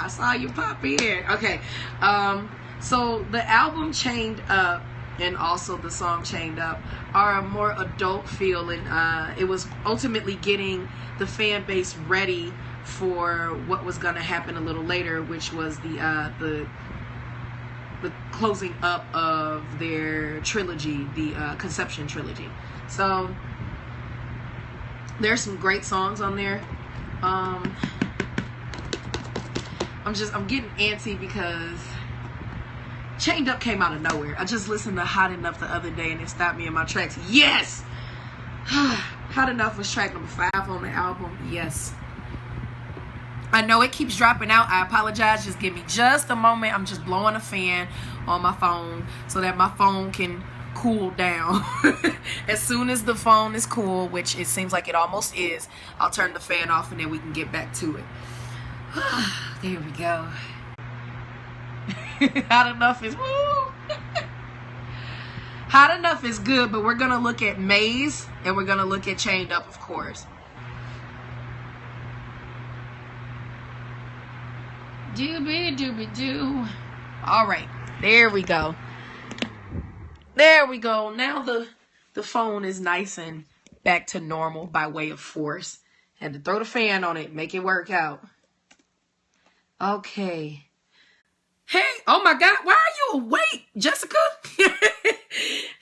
I saw you pop in. Okay. So the album Chained Up and also the song Chained Up are a more adult feel, and it was ultimately getting the fan base ready for what was going to happen a little later, which was the closing up of their trilogy, the Conception trilogy. So there's some great songs on there. I'm getting antsy because Chained Up came out of nowhere. I just listened to Hot Enough the other day and it stopped me in my tracks. Yes! Hot Enough was track number 5 on the album. Yes. I know it keeps dropping out. I apologize. Just give me just a moment. I'm just blowing a fan on my phone so that my phone can cool down. As soon as the phone is cool, which it seems like it almost is, I'll turn the fan off and then we can get back to it. There we go. Hot Enough is woo. Hot Enough is good, but we're gonna look at Maze and we're gonna look at Chained Up, of course. Doobie doobie doo. All right, there we go. There we go. Now the phone is nice and back to normal by way of force. Had to throw the fan on it, make it work out. Okay. Hey, oh my God, why are you awake, Jessica?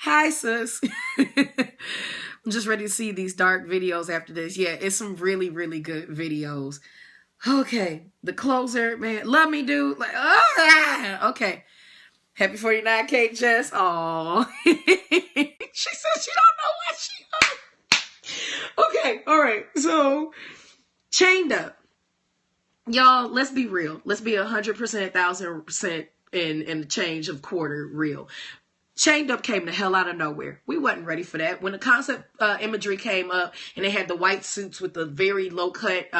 Hi, sis. I'm just ready to see these dark videos after this. Yeah, it's some really, really good videos. Okay, the closer, man. Love me, dude. Like, okay. Happy 49K, Jess. Aw. She said she don't know what she heard. Okay, all right. So, Chained Up. Y'all, let's be real. Let's be 100%, 1,000% in the change of quarter real. Chained Up came the hell out of nowhere. We wasn't ready for that. When the concept imagery came up and they had the white suits with the very low-cut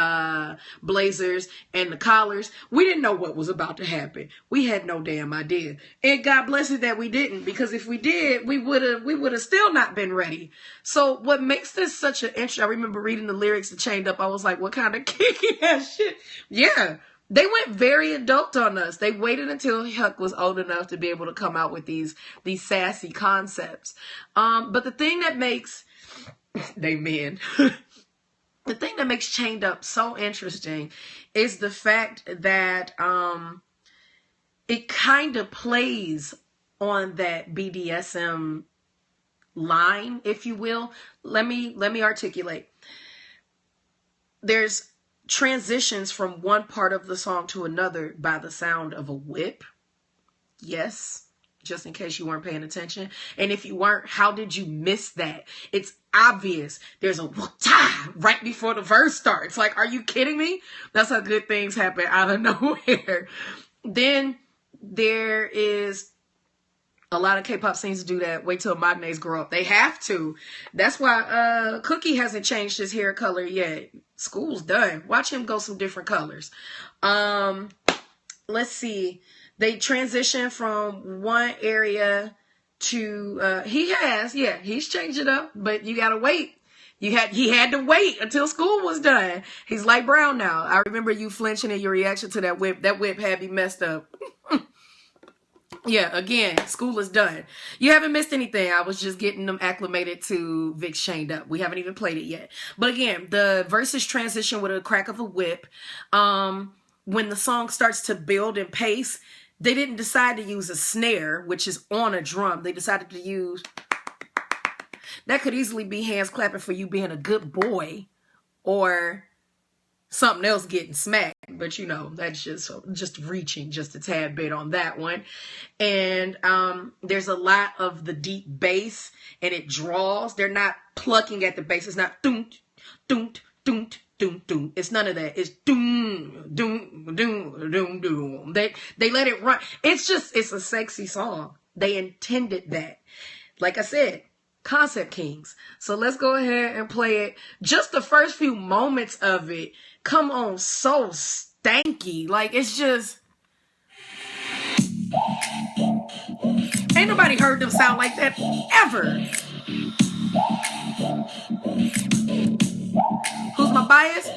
blazers and the collars, we didn't know what was about to happen. We had no damn idea. And God bless it that we didn't, because if we did, we would have still not been ready. So what makes this such an interesting, I remember reading the lyrics to Chained Up, I was like, what kind of kicky ass shit? Yeah. They went very adult on us. They waited until Huck was old enough to be able to come out with these sassy concepts. But the thing that makes the thing that makes Chained Up so interesting is the fact that it kind of plays on that BDSM line, if you will. Let me articulate. There's transitions from one part of the song to another by the sound of a whip. Yes, just in case you weren't paying attention. And if you weren't, how did you miss that? It's obvious. There's a whoop-ta right before the verse starts. Like, are you kidding me? That's how good things happen out of nowhere. Then there is a lot of K-pop scenes do that. Wait till magnates grow up. They have to. That's why Cookie hasn't changed his hair color yet. School's done. Watch him go some different colors. Let's see. They transition from one area to he's changed it up, but you gotta wait. He had to wait until school was done. He's light brown now. I remember you flinching at your reaction to that whip. That whip had me messed up. Yeah, again, school is done. You haven't missed anything. I was just getting them acclimated to VIXX Chained Up. We haven't even played it yet. But again, the verses transition with a crack of a whip. When the song starts to build and pace, they didn't decide to use a snare, which is on a drum. They decided to use... That could easily be hands clapping for you being a good boy or something else getting smacked. But, you know, that's just reaching just a tad bit on that one. And there's a lot of the deep bass, and it draws. They're not plucking at the bass. It's not doom, doom, doom, doom, doom. It's none of that. It's doom, doom, doom, doom, doom. They let it run. It's a sexy song. They intended that. Like I said, Concept Kings. So let's go ahead and play it. Just the first few moments of it come on so stanky. Like, it's just... Ain't nobody heard them sound like that ever. Who's my bias?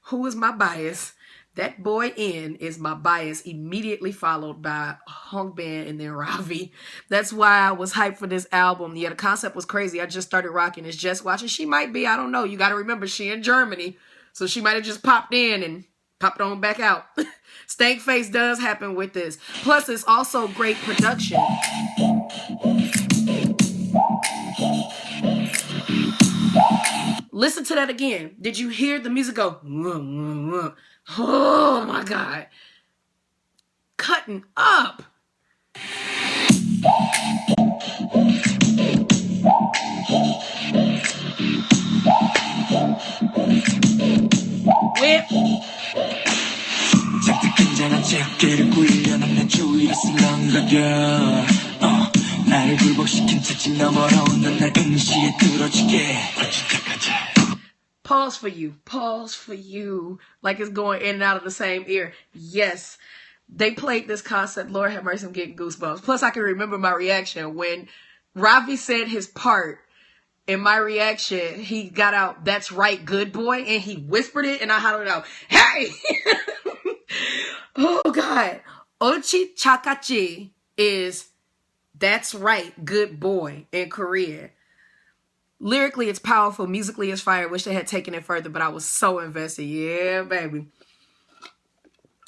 Who is my bias? That Boy In is my bias, immediately followed by Hongbin and then Ravi. That's why I was hyped for this album. Yeah, the concept was crazy. I just started rocking. It's just watching. She might be, I don't know. You got to remember, she in Germany. So she might have just popped in and popped on back out. Stank face does happen with this. Plus, it's also great production. Listen to that again. Did you hear the music go? Oh my God. Cutting up. Whip. Pause for you. Pause for you. Like it's going in and out of the same ear. Yes. They played this concept. Lord have mercy, I'm getting goosebumps. Plus, I can remember my reaction when Ravi said his part. In my reaction, he got out, "That's right, good boy," and he whispered it, and I hollered out, "Hey!" Oh, God. Ochi Chakachi is "That's right, good boy" in Korean. Lyrically, it's powerful. Musically, it's fire. Wish they had taken it further, but I was so invested. Yeah, baby.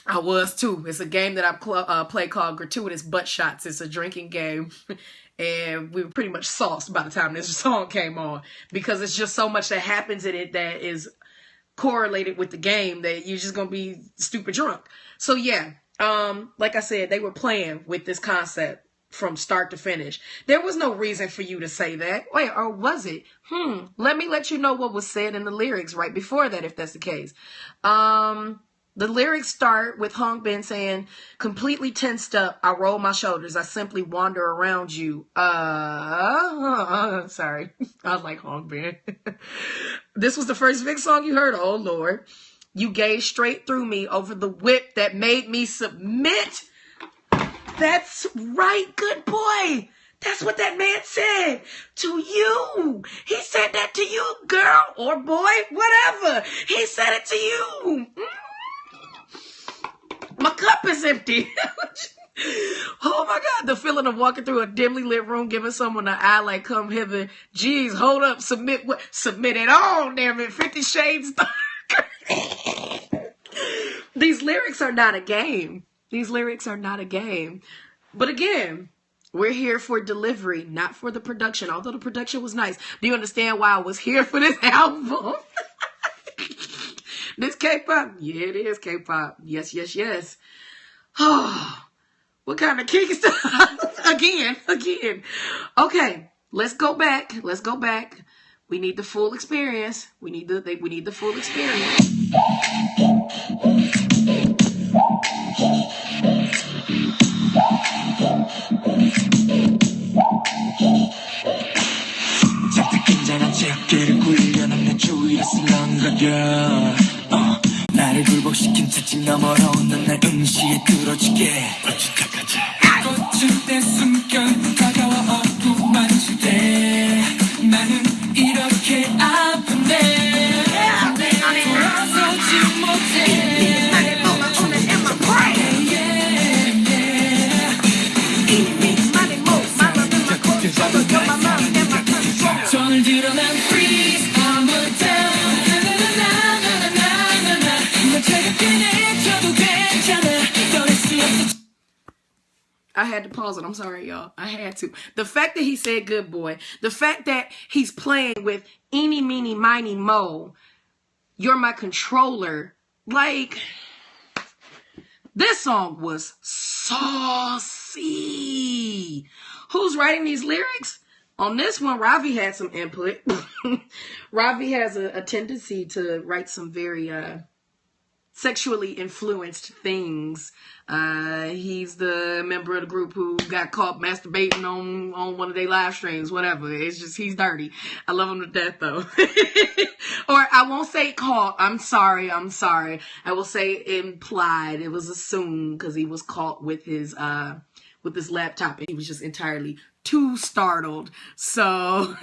I was too. It's a game that I play called Gratuitous Butt Shots. It's a drinking game. And we were pretty much sauced by the time this song came on. Because it's just so much that happens in it that is correlated with the game that you're just going to be stupid drunk. So yeah, like I said, they were playing with this concept from start to finish. There was no reason for you to say that. Wait, or was it? Let me let you know what was said in the lyrics right before that, if that's the case. The lyrics start with Hongbin saying, "Completely tensed up, I roll my shoulders, I simply wander around you." Sorry. I like Hongbin. This was the first VIXX song you heard? Oh, Lord. "You gazed straight through me over the whip that made me submit." That's right, good boy. That's what that man said to you. He said that to you, girl or boy, whatever. He said it to you. My cup is empty. Oh my God, the feeling of walking through a dimly lit room, giving someone an eye like, "Come hither." Geez, hold up, submit what? Submit it on, damn it. 50 Shades Dark. These lyrics are not a game. These lyrics are not a game. But again, we're here for delivery, not for the production, although the production was nice. Do you understand why I was here for this album? This K-pop? Yeah, it is K-pop. Yes, yes, yes. Oh, what kind of kick stuff? Again. Okay, let's go back. Let's go back. We need the full experience. We need the full experience. 나를 굴복시킨 채찍 너머로 넌 날 응시에 끌어주게 꽃을 때 숨겨 다가와 업고 만질 때 나는 이렇게 아픈데 돌아서지 못해 손을 들어 난 freeze I'm a down I had to pause it. I'm sorry, y'all. I had to. The fact that he said good boy, the fact that he's playing with eeny, meeny, miny, mo, you're my controller. Like, this song was saucy. Who's writing these lyrics? On this one, Ravi had some input. Ravi has a tendency to write some very sexually influenced things. He's the member of the group who got caught masturbating on one of their live streams, whatever. It's just, he's dirty. I love him to death, though. Or I won't say caught. I'm sorry. I will say implied. It was assumed because he was caught with his laptop and he was just entirely too startled. So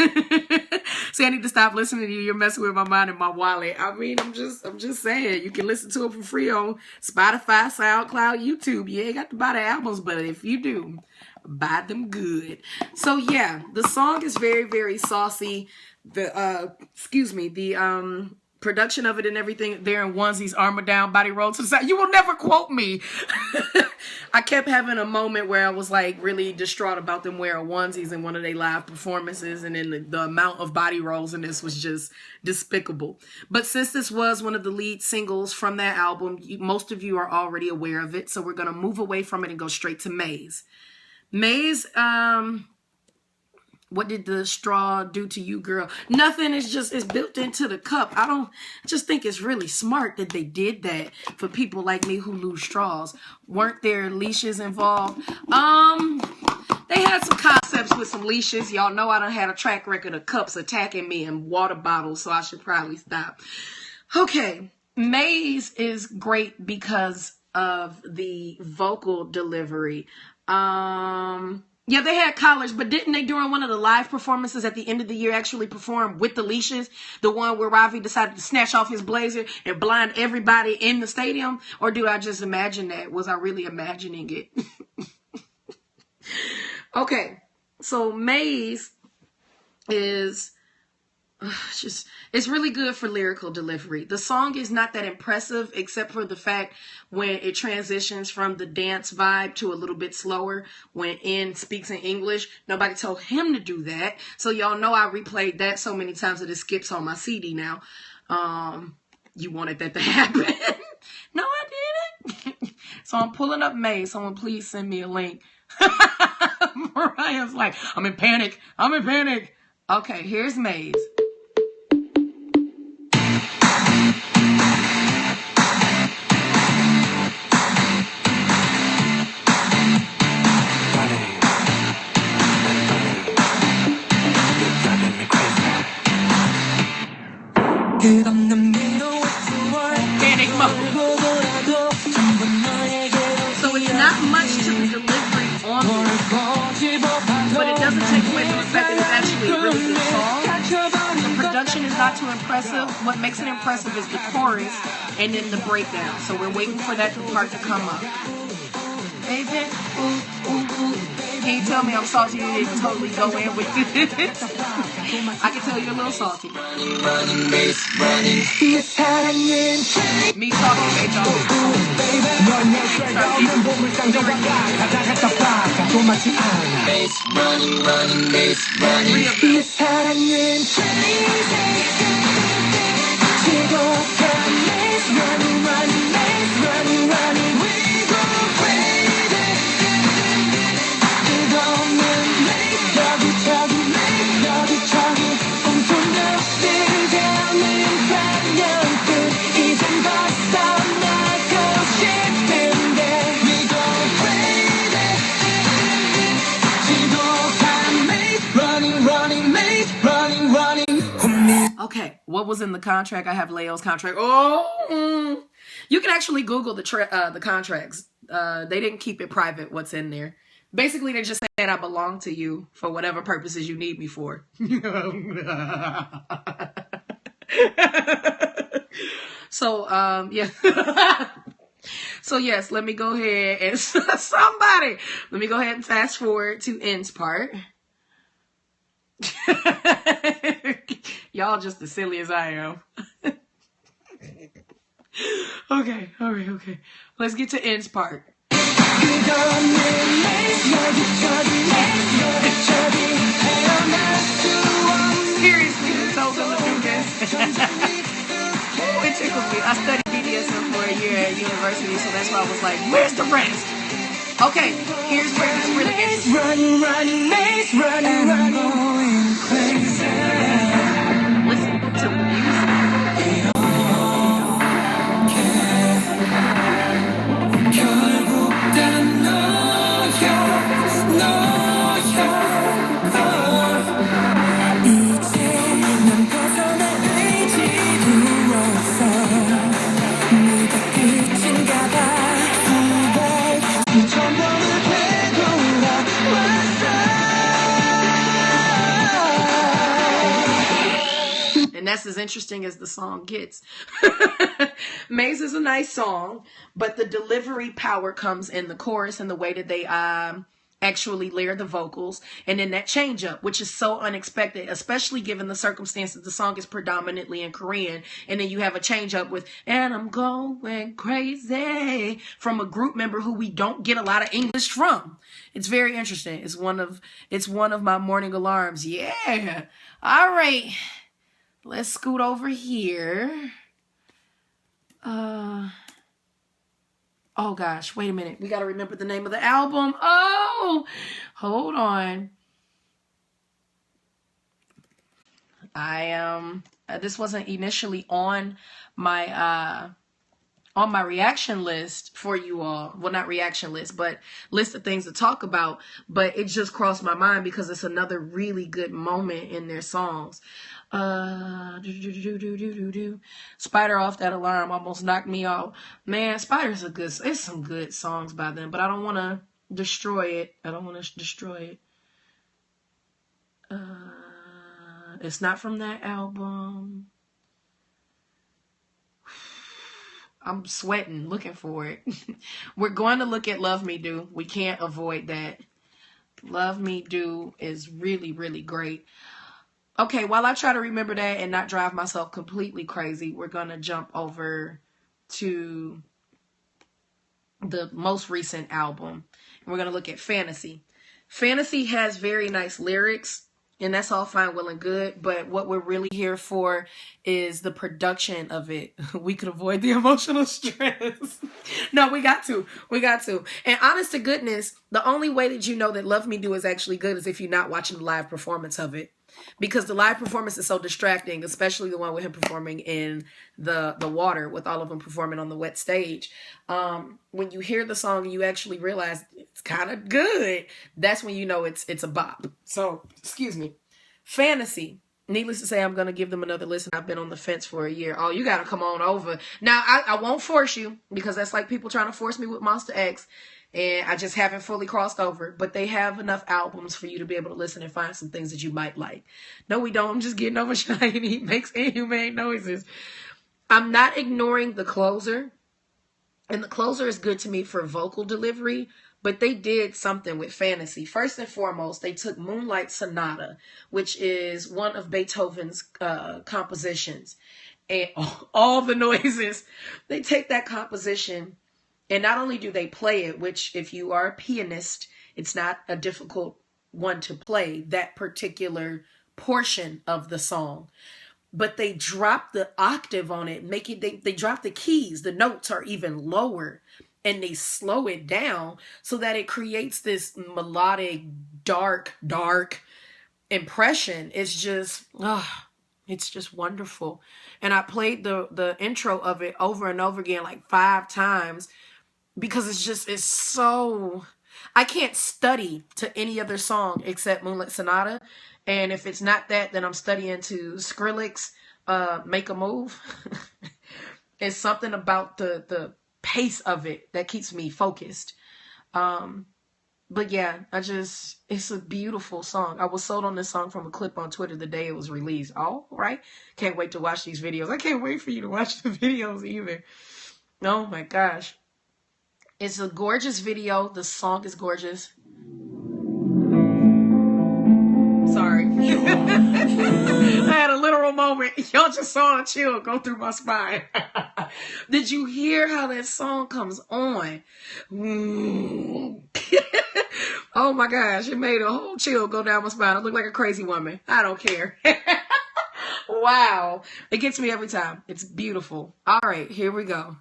See, I need to stop listening to you. You're messing with my mind and my wallet. I mean, I'm just saying, you can listen to it for free on Spotify, SoundCloud, YouTube. You ain't got to buy the albums, but if you do, buy them good. So yeah, the song is very, very saucy. The production of it and everything, they're in onesies, armor down, body roll to the side. You will never quote me. I kept having a moment where I was like really distraught about them wearing onesies in one of their live performances, and then the amount of body rolls in this was just despicable. But since this was one of the lead singles from that album, most of you are already aware of it, so we're going to move away from it and go straight to Maze. Maze, what did the straw do to you, girl? Nothing. It's built into the cup. I just think it's really smart that they did that for people like me who lose straws. Weren't there leashes involved? They had some concepts with some leashes. Y'all know I done had a track record of cups attacking me and water bottles, so I should probably stop. Okay, Maze is great because of the vocal delivery. Yeah, they had collars, but didn't they during one of the live performances at the end of the year actually perform with the leashes? The one where Ravi decided to snatch off his blazer and blind everybody in the stadium? Or do I just imagine that? Was I really imagining it? Okay, so Maze is it's really good for lyrical delivery. The song is not that impressive except for the fact when it transitions from the dance vibe to a little bit slower when N speaks in English. Nobody told him to do that. So y'all know I replayed that so many times that it skips on my CD now. You wanted that to happen. No, I didn't. So I'm pulling up Maze. Someone please send me a link. Mariah's like, I'm in panic. Okay, here's Maze. Panic mode. So it's not much to the delivery on this, but it doesn't take away from the fact that it's actually a really good song. The production is not too impressive. What makes it impressive is the chorus and then the breakdown. So we're waiting for that part to come up. Baby, ooh, ooh, ooh. Can you tell me I'm salty? You didn't totally go in with it. I can tell you're a little salty. Me talking, Okay, what was in the contract? I have Leo's contract. You can actually Google the contracts. They didn't keep it private what's in there. Basically, they just said I belong to you for whatever purposes you need me for. So, yeah. So, yes, let me go ahead and let me go ahead and fast forward to N's part. Y'all just as silly as I am. Okay. Let's get to N's part. Seriously, who's so gonna do this? It tickled me. I studied BDSM for a year at university, so that's why I was like, where's the rest? Okay, here's where it's really interesting. Running, maze, running, going crazy. Listen to the music. that's as interesting as the song gets. Maze is a nice song, but the delivery power comes in the chorus and the way that they actually layer the vocals, and then that change up, which is so unexpected, especially given the circumstances. The song is predominantly in Korean, and then you have a change up with "and I'm going crazy" from a group member who we don't get a lot of English from. It's very interesting. It's one of my morning alarms. Yeah. All right, let's scoot over here. Oh gosh, wait a minute. We got to remember the name of the album. Oh, hold on. This wasn't initially on my reaction list for you all. Well, not reaction list, but list of things to talk about. But it just crossed my mind because it's another really good moment in their songs. Spider Off That Alarm almost knocked me out. Man, Spider's it's some good songs by them, but I don't want to destroy it. It's not from that album. I'm sweating looking for it. We're going to look at Love Me Do. We can't avoid that. Love Me Do is really, really great. Okay, while I try to remember that and not drive myself completely crazy, we're going to jump over to the most recent album. And we're going to look at Fantasy. Fantasy has very nice lyrics, and that's all fine, well, and good. But what we're really here for is the production of it. We could avoid the emotional stress. No, we got to. And honest to goodness, the only way that you know that Love Me Do is actually good is if you're not watching the live performance of it. Because the live performance is so distracting, especially the one with him performing in the water, with all of them performing on the wet stage. When you hear the song and you actually realize it's kind of good, that's when you know it's a bop. So, excuse me. Fantasy. Needless to say, I'm going to give them another listen. I've been on the fence for a year. Oh, you got to come on over. Now, I won't force you, because that's like people trying to force me with Monster X. And I just haven't fully crossed over. But they have enough albums for you to be able to listen and find some things that you might like. No, we don't. I'm just getting over Shiny. He makes inhumane noises. I'm not ignoring the closer. And the closer is good to me for vocal delivery. But they did something with Fantasy. First and foremost, they took Moonlight Sonata, which is one of Beethoven's compositions. And all the noises. They take that composition. And not only do they play it, which if you are a pianist, it's not a difficult one to play, that particular portion of the song. But they drop the octave on it, they drop the keys. The notes are even lower, and they slow it down so that it creates this melodic, dark impression. It's just wonderful. And I played the intro of it over and over again, like 5 times. Because it's so, I can't study to any other song except Moonlight Sonata. And if it's not that, then I'm studying to Skrillex, Make a Move. It's something about the pace of it that keeps me focused. But yeah, it's a beautiful song. I was sold on this song from a clip on Twitter the day it was released. All right. Can't wait to watch these videos. I can't wait for you to watch the videos either. Oh my gosh. It's a gorgeous video. The song is gorgeous. Sorry. I had a literal moment. Y'all just saw a chill go through my spine. Did you hear how that song comes on? Oh my gosh. It made a whole chill go down my spine. I look like a crazy woman. I don't care. Wow. It gets me every time. It's beautiful. All right, here we go.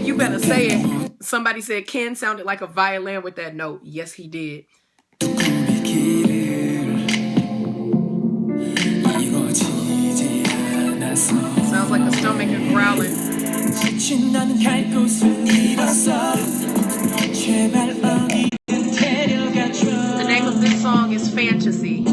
You better say it. Somebody said Ken sounded like a violin with that note. Yes, he did. Sounds like a stomach is growling. The name of this citrusy.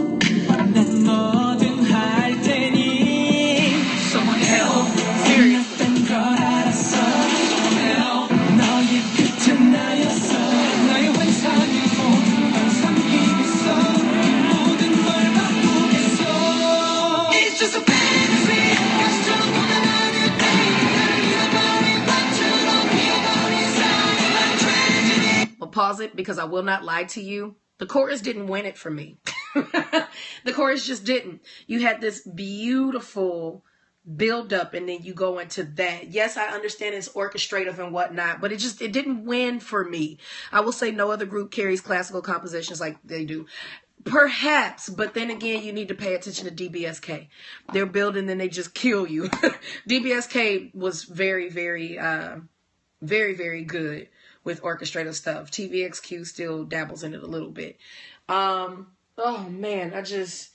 Pause it because I will not lie to you. The chorus didn't win it for me. The chorus just didn't. You had this beautiful build up and then you go into that. Yes, I understand it's orchestrative and whatnot, but it didn't win for me. I will say no other group carries classical compositions like they do. Perhaps, but then again, you need to pay attention to DBSK. They're building and they just kill you. DBSK was very, very, very good with orchestrative stuff. TVXQ still dabbles in it a little bit. Oh man, I just,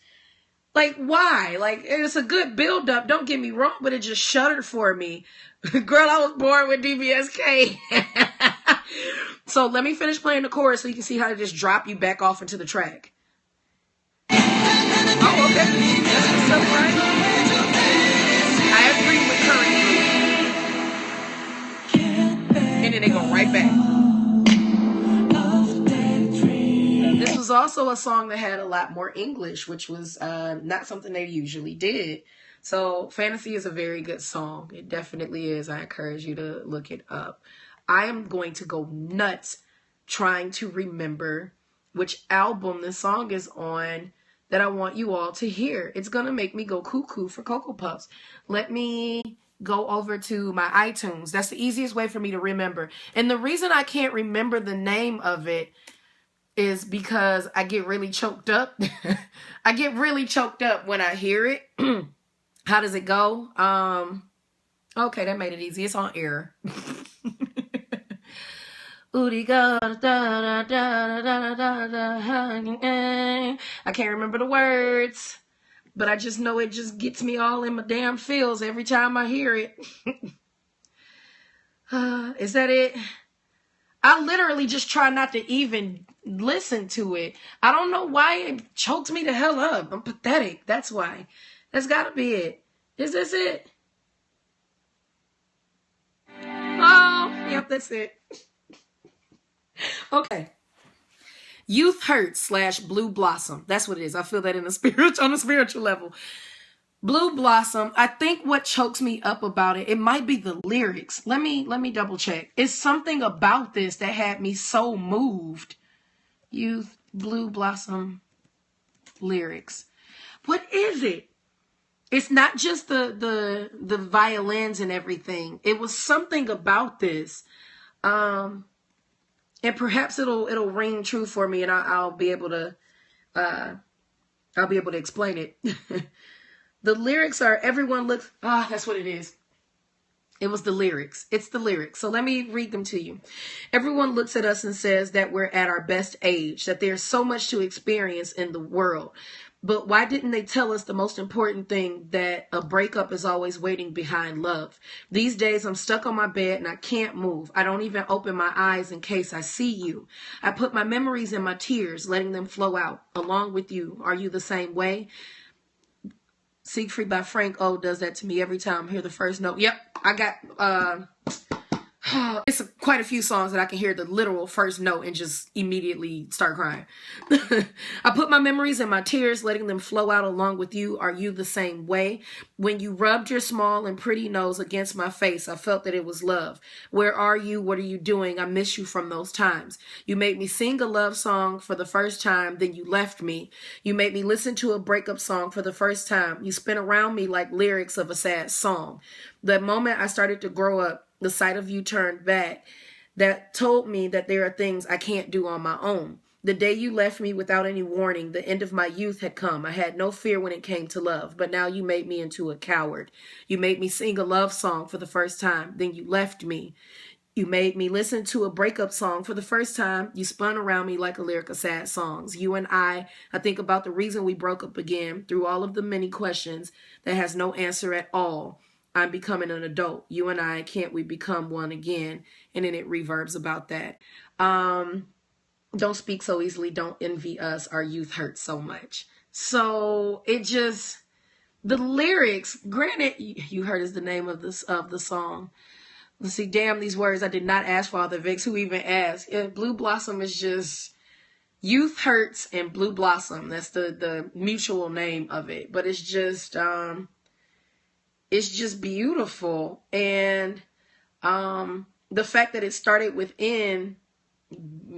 like, why? Like, it's a good build up, don't get me wrong, but it just shuddered for me. Girl, I was born with DBSK. So let me finish playing the chorus so you can see how to just drop you back off into the track. Oh, okay. That's what's up, right? I agree with current. And then they go right back. This was also a song that had a lot more English, which was not something they usually did. So Fantasy is a very good song. It definitely is. I encourage you to look it up. I am going to go nuts trying to remember which album this song is on that I want you all to hear. It's going to make me go cuckoo for Cocoa Puffs. Let me go over to my iTunes. That's the easiest way for me to remember. And the reason I can't remember the name of it is because I get really choked up. I get really choked up when I hear it. How does it go? Okay, that made it easy. It's on air. I can't remember the words, but I just know it just gets me all in my damn feels every time I hear it. Is that it? I literally just try not to even listen to it. I don't know why it chokes me the hell up. I'm pathetic. That's why. That's gotta be it. Is this it? Oh, yep, that's it. Okay. Youth Hurt / Blue Blossom. That's what it is. I feel that on a spiritual level. Blue Blossom. I think what chokes me up about it, it might be the lyrics. Let me double check. It's something about this that had me so moved. Youth Blue Blossom lyrics. What is it? It's not just the violins and everything. It was something about this. And perhaps it'll ring true for me, and I'll be able to explain it. The lyrics are everyone looks. That's what it is. It was the lyrics. It's the lyrics. So let me read them to you. Everyone looks at us and says that we're at our best age, that there's so much to experience in the world. But why didn't they tell us the most important thing, that a breakup is always waiting behind love? These days I'm stuck on my bed and I can't move. I don't even open my eyes in case I see you. I put my memories in my tears, letting them flow out along with you. Are you the same way? Siegfried by Frank O does that to me every time I hear the first note. Yep, I got it's quite a few songs that I can hear the literal first note and just immediately start crying. I put my memories in my tears, letting them flow out along with you. Are you the same way? When you rubbed your small and pretty nose against my face, I felt that it was love. Where are you? What are you doing? I miss you from those times. You made me sing a love song for the first time, then you left me. You made me listen to a breakup song for the first time. You spin around me like lyrics of a sad song. The moment I started to grow up, the sight of you turned back. That told me that there are things I can't do on my own. The day you left me without any warning, the end of my youth had come. I had no fear when it came to love, but now you made me into a coward. You made me sing a love song for the first time, then you left me. You made me listen to a breakup song for the first time. You spun around me like a lyric of sad songs. You and I think about the reason we broke up again through all of the many questions that has no answer at all. I'm becoming an adult. You and I, can't we become one again? And then it reverbs about that. don't speak so easily, don't envy us, our youth hurts so much. So it just, the lyrics, granted, you heard is the name of the song. Let's see, damn these words, I did not ask Father VIXX, who even asked? Blue Blossom is just, youth hurts and Blue Blossom. That's the mutual name of it. But it's just beautiful. And the fact that it started within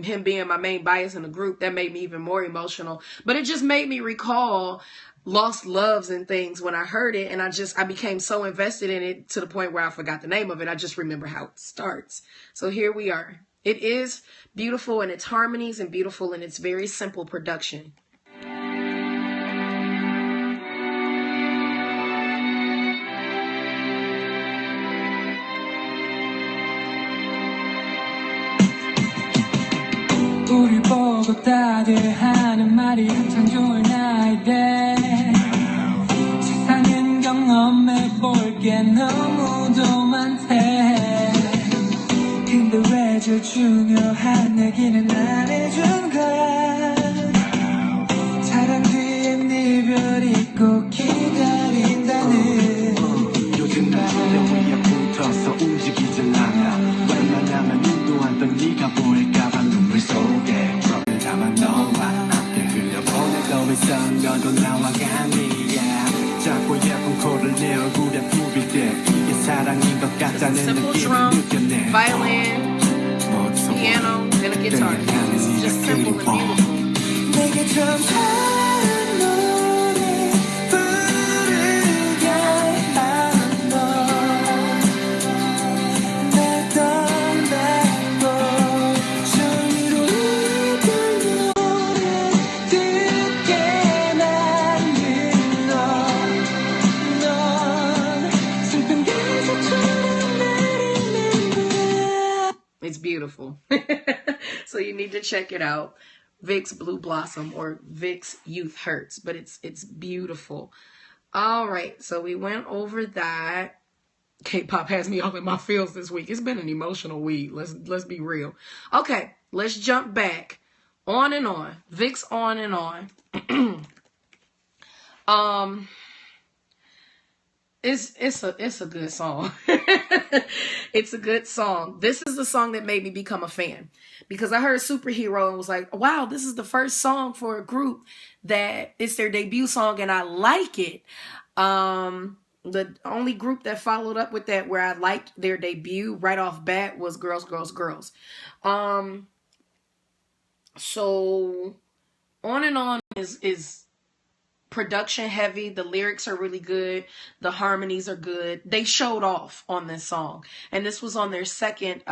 him being my main bias in the group, that made me even more emotional. But it just made me recall lost loves and things when I heard it, and I became so invested in it to the point where I forgot the name of it. I just remember how it starts. So here we are. It is beautiful in its harmonies and beautiful in its very simple production. 우릴 보고 다들 하는 말이 참 좋을 나이대 세상은 경험해볼 게 너무도 많대 근데 왜 제일 중요한 얘기는 안 해준 거야 사랑 뒤엔 이별이 꼭 기다린다는 요즘 나 위에 붙어서 움직이질 않아 웬만하면 운동하던 네가 보일까봐 눈물 속에 잡아 너와 함께 흘려보내 더 이상 너도 나와 아니야 작고 예쁜 코를 내 얼굴에 부빌 때 이게 사랑인 것 같다는 Simple 느낌을 drum, 느껴내 violin, piano, and a guitar. It's just simple and beautiful. 내게 좀 다른 노래 부르게 하는 너 날 떠나고 저 위로 이별 노래 듣게 만든 넌 슬픈 가사처럼 내리는 거야. It's beautiful. So you need to check it out. VIXX Blue Blossom or VIXX Youth Hurts, but it's beautiful. All right, so we went over that. K-pop has me all in my feels this week. It's been an emotional week. Let's be real. Okay, let's jump back. On and on. VIXX On and On. It's a good song. It's a good song. This is the song that made me become a fan because I heard Superhero and was like, wow, this is the first song for a group that it's their debut song and I like it. The only group that followed up with that where I liked their debut right off bat was Girls, Girls, Girls. So On and On is production heavy. The lyrics are really good. The harmonies are good. They showed off on this song. And this was on their second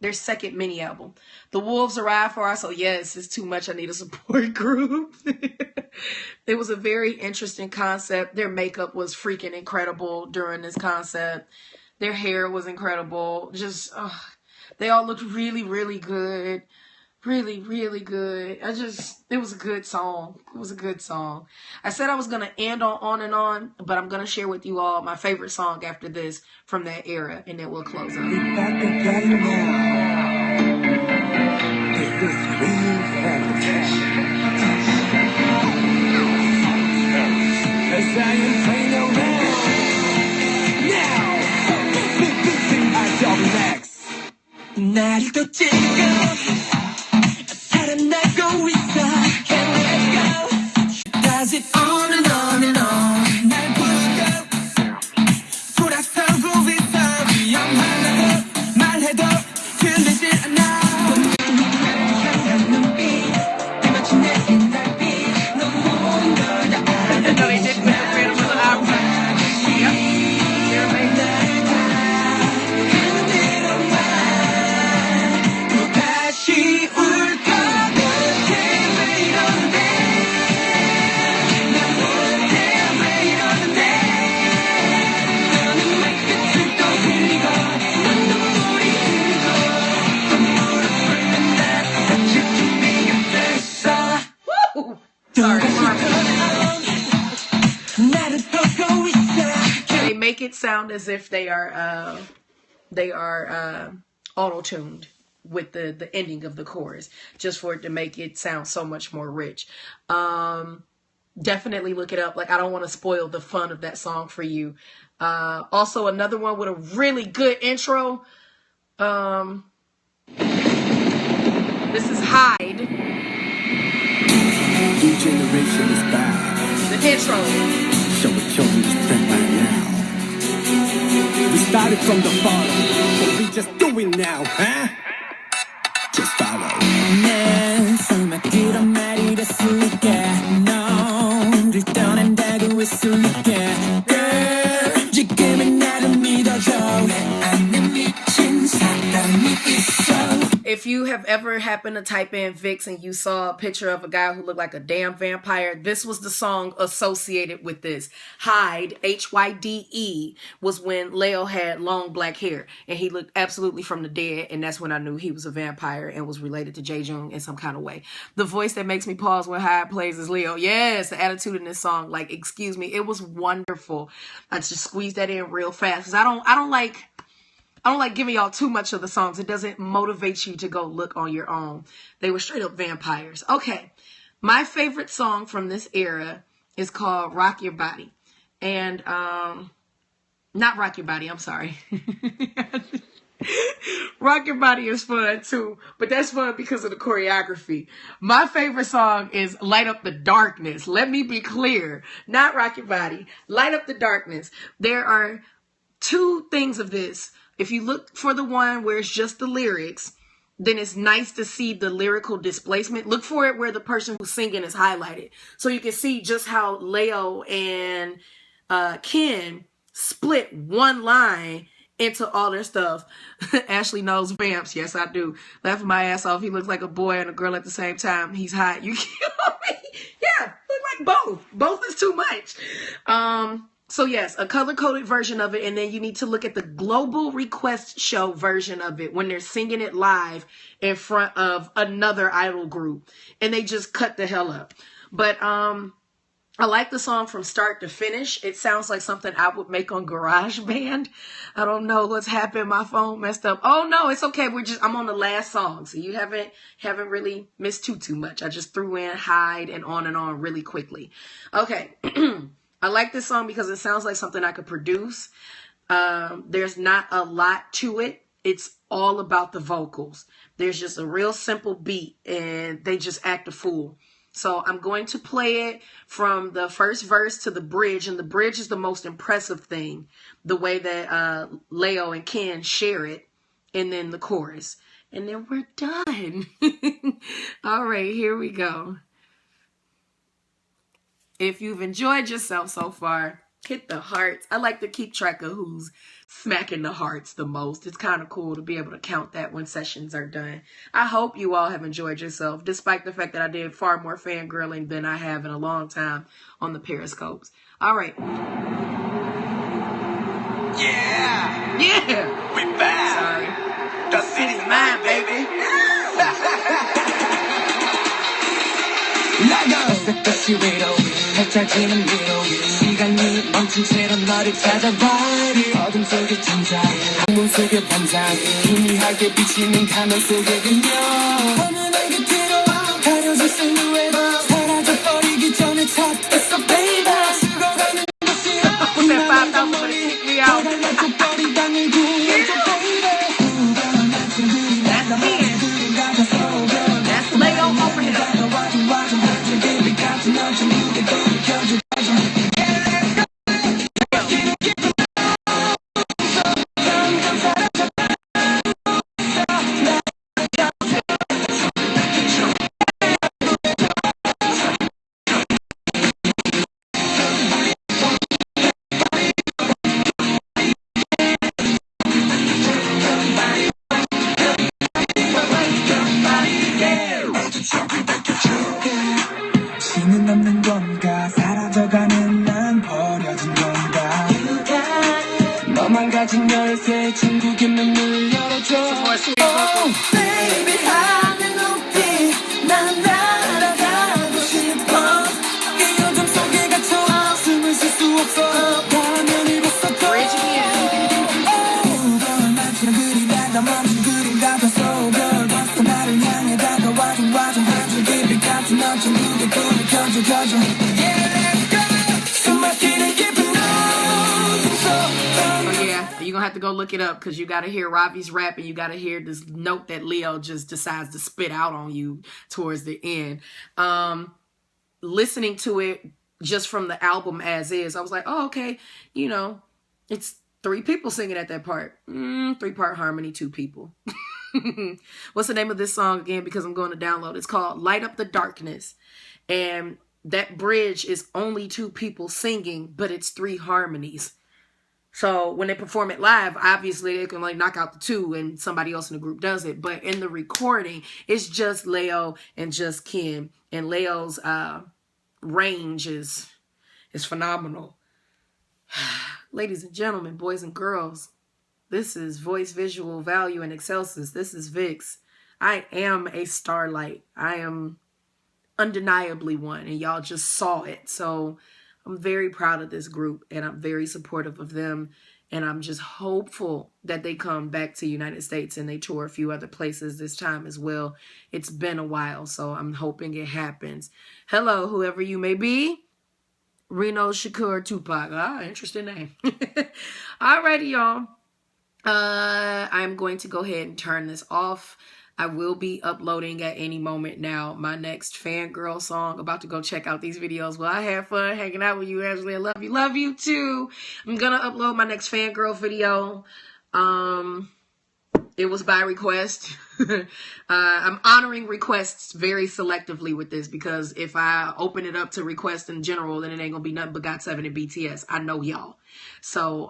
mini album. The Wolves arrived for us. So yes, it's too much. I need a support group. It was a very interesting concept. Their makeup was freaking incredible during this concept. Their hair was incredible. Just, they all looked really, really good. Really, really good. It was a good song. It was a good song. I said I was going to end on and On, but I'm going to share with you all my favorite song after this from that era, and then we'll close up. 나를 또 찍어 살아나고 있어 Can't let go Does it on and on and on 날 보고 돌아서고 있어 위험하다고 말해도 들리질 않아 향한 눈빛 때마치 내게 날 빛 넌 모든 걸다 알아 No, they did with the Freedom of the Opera. Yep. They're amazing. 다시 울까 Sorry. They make it sound as if they are auto-tuned. with the ending of the chorus, just for it to make it sound so much more rich. Definitely look it up. Like, I don't want to spoil the fun of that song for you. Also, another one with a really good intro. This is Hide. New generation is back. The intro. Show me the strength right now. We started from the bottom, but we just do it now, huh? Just follow. 난 설마 그런 말이 됐을까? 너를 떠난다고 했을까? Girl, 지금은 나를 믿어줘. 내 안에 미친 사람이 있어. If you have ever happened to type in VIXX and you saw a picture of a guy who looked like a damn vampire, this was the song associated with this. Hyde, Hyde, was when Leo had long black hair and he looked absolutely from the dead, and that's when I knew he was a vampire and was related to Jae-jung in some kind of way. The voice that makes me pause when Hyde plays is Leo. Yes, the attitude in this song, like, excuse me, it was wonderful. I just squeezed that in real fast because I don't like giving y'all too much of the songs. It doesn't motivate you to go look on your own. They were straight up vampires. Okay. My favorite song from this era is called Rock Your Body. And, not Rock Your Body, I'm sorry. Rock Your Body is fun too, but that's fun because of the choreography. My favorite song is Light Up the Darkness. Let me be clear. Not Rock Your Body. Light Up the Darkness. There are two things of this. If you look for the one where it's just the lyrics, then it's nice to see the lyrical displacement. Look for it where the person who's singing is highlighted. So you can see just how Leo and Ken split one line into all their stuff. Ashley knows vamps. Yes, I do. Laughing my ass off. He looks like a boy and a girl at the same time. He's hot. You kill me. Yeah, look like both. Both is too much. So yes, a color-coded version of it, and then you need to look at the Global Request Show version of it when they're singing it live in front of another idol group, and they just cut the hell up. But I like the song from start to finish. It sounds like something I would make on GarageBand. I don't know what's happened. My phone messed up. Oh no, it's okay. I'm on the last song, so you haven't really missed too much. I just threw in Hide and on really quickly. Okay. I like this song because it sounds like something I could produce. There's not a lot to it. It's all about the vocals. There's just a real simple beat and they just act a fool. So I'm going to play it from the first verse to the bridge. And the bridge is the most impressive thing. The way that Leo and Ken share it. And then the chorus. And then we're done. All right, here we go. If you've enjoyed yourself so far, hit the hearts. I like to keep track of who's smacking the hearts the most. It's kind of cool to be able to count that when sessions are done. I hope you all have enjoyed yourself, despite the fact that I did far more fangirling than I have in a long time on the Periscopes. All right. Yeah! Yeah! We back! Sorry. The city's mine, baby! 다시 위로 펼쳐지는 위로 시간이 멈춘 채로 너를 찾아봐 어둠 속의 천장 항문 속의 반장 희미하게 비치는 가면 속의 그녀 어느날 곁으로 가려진 실루엣 사라져버리기 전에 찾겠어 baby 죽어가는 것이 나만 머리 달라져버리다는 구해줘 baby That's Lego over here. 신은 없는 건가 사라져가는 난 버려진 건가 너만 가진 열쇠 중국의 문을 열어줘 Oh baby 하늘 높이 난 날아가고 싶어 이 어둠 속에 갇혀 숨을 쉴 수 없어 가면을 벗었고 Oh 널 맞추는 그림 난 멈춘 그림 같아서 girl You're going to have to go look it up because you got to hear Ravi's rap and you got to hear this note that Leo just decides to spit out on you towards the end. Listening to it just from the album as is, I was like, oh, okay, you know, it's 3 people singing at that part. 3-part harmony, 2 people. What's the name of this song again? Because I'm going to download. It's called Light Up the Darkness. And that bridge is only 2 people singing, but it's 3 harmonies. So when they perform it live, obviously they can like knock out the 2 and somebody else in the group does it. But in the recording, it's just Leo and just Kim. And Leo's range is phenomenal. Ladies and gentlemen, boys and girls, this is Voice, Visual, Value, and Excelsis. This is VIXX. I am a starlight. I am undeniably one, and y'all just saw it. So I'm very proud of this group, and I'm very supportive of them, and I'm just hopeful that they come back to the United States and they tour a few other places this time as well. It's been a while, so I'm hoping it happens. Hello, whoever you may be. Reno Shakur Tupac. Interesting name. Alrighty, y'all. I'm going to go ahead and turn this off. I will be uploading at any moment now my next fangirl song. About to go check out these videos. Well, I had fun hanging out with you, Ashley. I love you. Love you too. I'm going to upload my next fangirl video. It was by request. I'm honoring requests very selectively with this because if I open it up to requests in general, then it ain't gonna be nothing but GOT7 and BTS. I know y'all. So,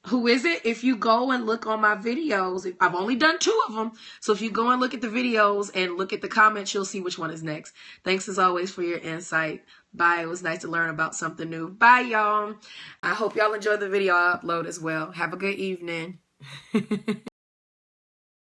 who is it? If you go and look on my videos, I've only done 2 of them. So if you go and look at the videos and look at the comments, you'll see which one is next. Thanks as always for your insight. Bye. It was nice to learn about something new. Bye, y'all. I hope y'all enjoyed the video I upload as well. Have a good evening.